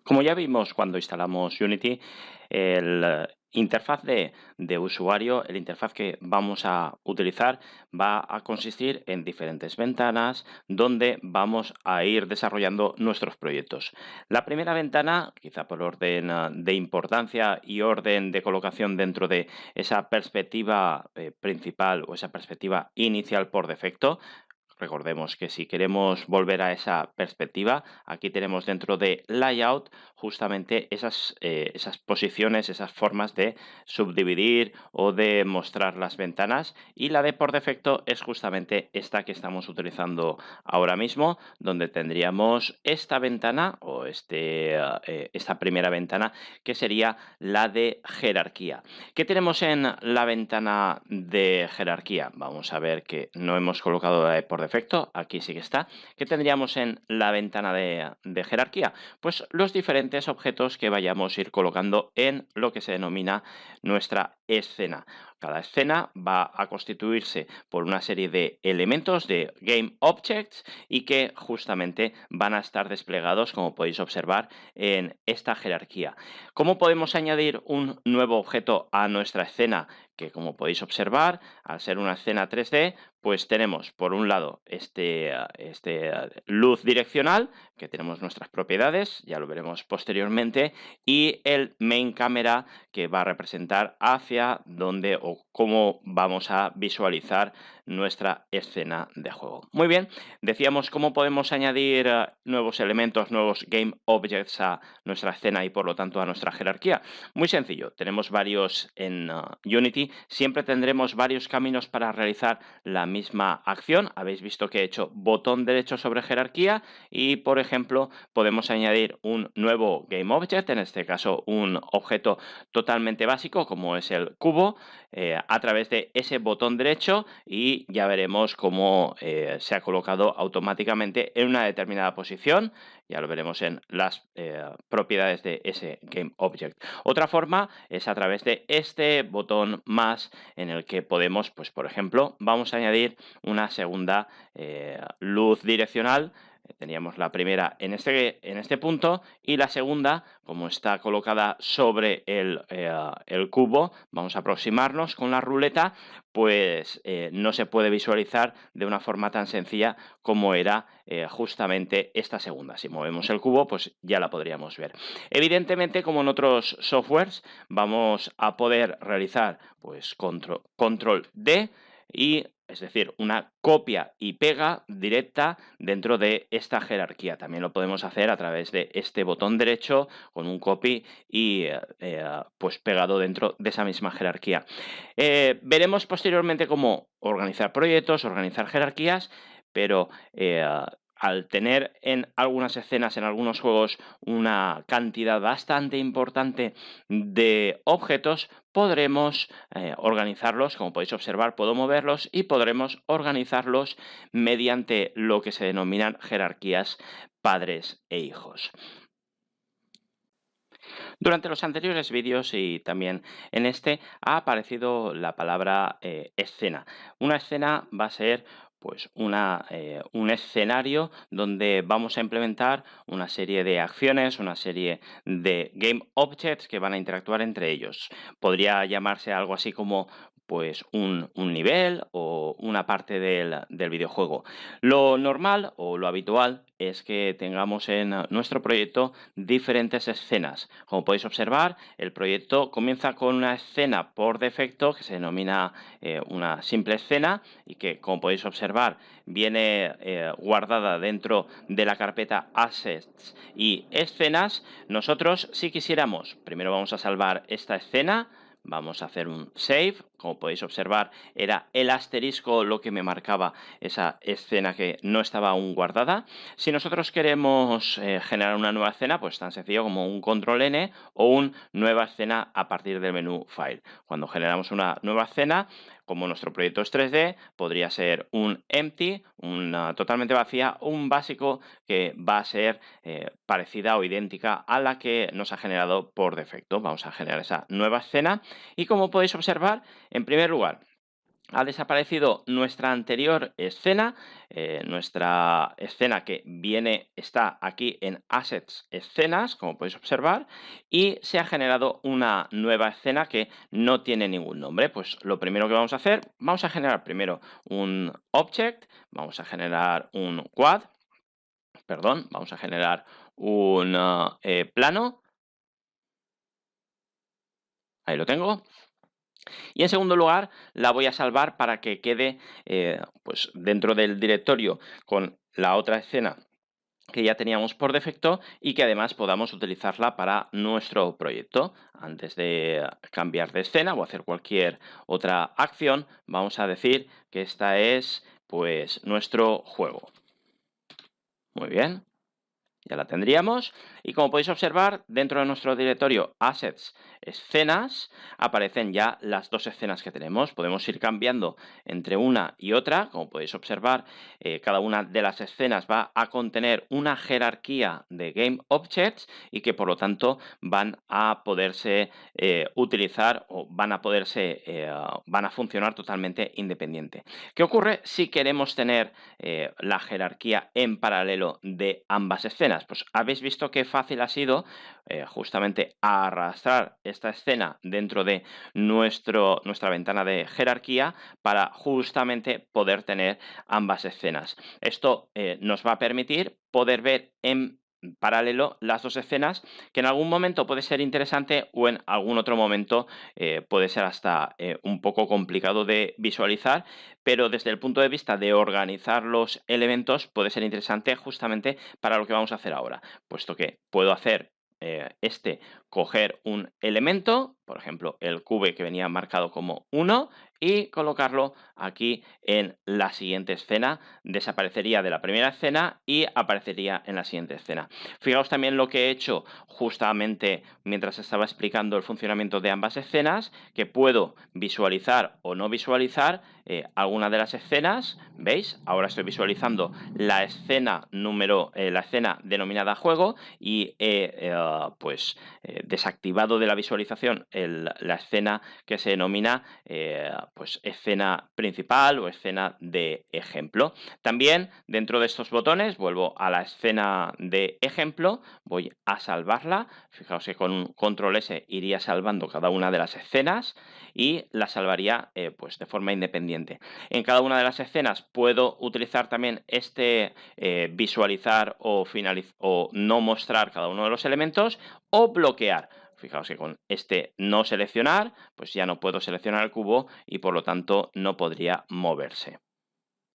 Como ya vimos cuando instalamos Unity, el interfaz de usuario, el interfaz que vamos a utilizar va a consistir en diferentes ventanas donde vamos a ir desarrollando nuestros proyectos. La primera ventana, quizá por orden de importancia y orden de colocación dentro de esa perspectiva principal o esa perspectiva inicial por defecto. Recordemos que si queremos volver a esa perspectiva, aquí tenemos dentro de Layout justamente esas posiciones, esas formas de subdividir o de mostrar las ventanas. Y la de por defecto es justamente esta que estamos utilizando ahora mismo, donde tendríamos esta ventana o esta primera ventana que sería la de jerarquía. ¿Qué tenemos en la ventana de jerarquía? Vamos a ver que no hemos colocado la de por defecto, aquí sí que está. ¿Qué tendríamos en la ventana de jerarquía? Pues los diferentes objetos que vayamos a ir colocando en lo que se denomina nuestra escena. Cada escena va a constituirse por una serie de elementos de Game Objects y que justamente van a estar desplegados, como podéis observar, en esta jerarquía. ¿Cómo podemos añadir un nuevo objeto a nuestra escena? Que como podéis observar, al ser una escena 3D, pues tenemos por un lado luz direccional, que tenemos nuestras propiedades, ya lo veremos posteriormente, y el main camera, que va a representar hacia dónde o cómo vamos a visualizar nuestra escena de juego. Muy bien, decíamos cómo podemos añadir nuevos elementos, nuevos game objects a nuestra escena y por lo tanto a nuestra jerarquía. Muy sencillo, tenemos varios en Unity, siempre tendremos varios caminos para realizar la misma acción. Habéis visto que he hecho botón derecho sobre jerarquía y, por ejemplo, podemos añadir un nuevo game object, en este caso un objeto totalmente básico como es el cubo, a través de ese botón derecho y ya veremos cómo se ha colocado automáticamente en una determinada posición. Ya lo veremos en las propiedades de ese Game Object. Otra forma es a través de este botón más en el que podemos, pues por ejemplo, vamos a añadir una segunda luz direccional. Teníamos la primera en este punto y la segunda, como está colocada sobre el cubo, vamos a aproximarnos con la ruleta, pues no se puede visualizar de una forma tan sencilla como era justamente esta segunda. Si movemos el cubo, pues ya la podríamos ver. Evidentemente, como en otros softwares, vamos a poder realizar pues control D y es decir, una copia y pega directa dentro de esta jerarquía. También lo podemos hacer a través de este botón derecho con un copy y pues pegado dentro de esa misma jerarquía. Veremos posteriormente cómo organizar proyectos, organizar jerarquías, pero al tener en algunas escenas, en algunos juegos, una cantidad bastante importante de objetos, podremos organizarlos, como podéis observar, puedo moverlos y podremos organizarlos mediante lo que se denominan jerarquías padres e hijos. Durante los anteriores vídeos y también en este ha aparecido la palabra escena. Una escena va a ser pues un escenario donde vamos a implementar una serie de acciones, una serie de game objects que van a interactuar entre ellos. Podría llamarse algo así como pues un nivel o una parte del videojuego. Lo normal o lo habitual es que tengamos en nuestro proyecto diferentes escenas. Como podéis observar, el proyecto comienza con una escena por defecto que se denomina una simple escena y que, como podéis observar, viene guardada dentro de la carpeta Assets y Escenas. Nosotros, si quisiéramos, primero vamos a salvar esta escena. Vamos a hacer un save. Como podéis observar, era el asterisco lo que me marcaba esa escena que no estaba aún guardada. Si nosotros queremos generar una nueva escena, pues tan sencillo como un control N o un nueva escena a partir del menú File. Cuando generamos una nueva escena, como nuestro proyecto es 3D, podría ser un empty, una totalmente vacía, o un básico que va a ser parecida o idéntica a la que nos ha generado por defecto. Vamos a generar esa nueva escena y como podéis observar, en primer lugar, Ha desaparecido nuestra anterior escena, nuestra escena que está aquí en Assets Escenas, como podéis observar, y se ha generado una nueva escena que no tiene ningún nombre. Pues lo primero que vamos a hacer, vamos a generar primero un object, vamos a generar un quad, perdón, vamos a generar un plano, ahí lo tengo. Y en segundo lugar, la voy a salvar para que quede pues dentro del directorio con la otra escena que ya teníamos por defecto y que además podamos utilizarla para nuestro proyecto. Antes de cambiar de escena o hacer cualquier otra acción, vamos a decir que esta es pues nuestro juego. Muy bien. Ya la tendríamos. Y como podéis observar, dentro de nuestro directorio Assets Escenas, aparecen ya las dos escenas que tenemos. Podemos ir cambiando entre una y otra. Como podéis observar, cada una de las escenas va a contener una jerarquía de Game Objects y que por lo tanto van a poderse utilizar o van a funcionar totalmente independiente. ¿Qué ocurre si queremos tener la jerarquía en paralelo de ambas escenas? Pues habéis visto qué fácil ha sido justamente arrastrar esta escena dentro de nuestra ventana de jerarquía para justamente poder tener ambas escenas. Esto nos va a permitir poder ver en paralelo las dos escenas, que en algún momento puede ser interesante o en algún otro momento puede ser hasta un poco complicado de visualizar, pero desde el punto de vista de organizar los elementos puede ser interesante justamente para lo que vamos a hacer ahora, puesto que puedo hacer coger un elemento, por ejemplo, el cube que venía marcado como 1, y colocarlo aquí en la siguiente escena. Desaparecería de la primera escena y aparecería en la siguiente escena. Fijaos también lo que he hecho justamente mientras estaba explicando el funcionamiento de ambas escenas, que puedo visualizar o no visualizar alguna de las escenas. ¿Veis? Ahora estoy visualizando la escena denominada juego y he desactivado de la visualización la escena que se denomina pues escena principal o escena de ejemplo. También dentro de estos botones vuelvo a la escena de ejemplo, voy a salvarla. Fijaos que con un control S iría salvando cada una de las escenas y la salvaría pues de forma independiente. En cada una de las escenas puedo utilizar también visualizar o no mostrar cada uno de los elementos o bloquear. Fijaos que con no seleccionar, pues ya no puedo seleccionar el cubo y por lo tanto no podría moverse.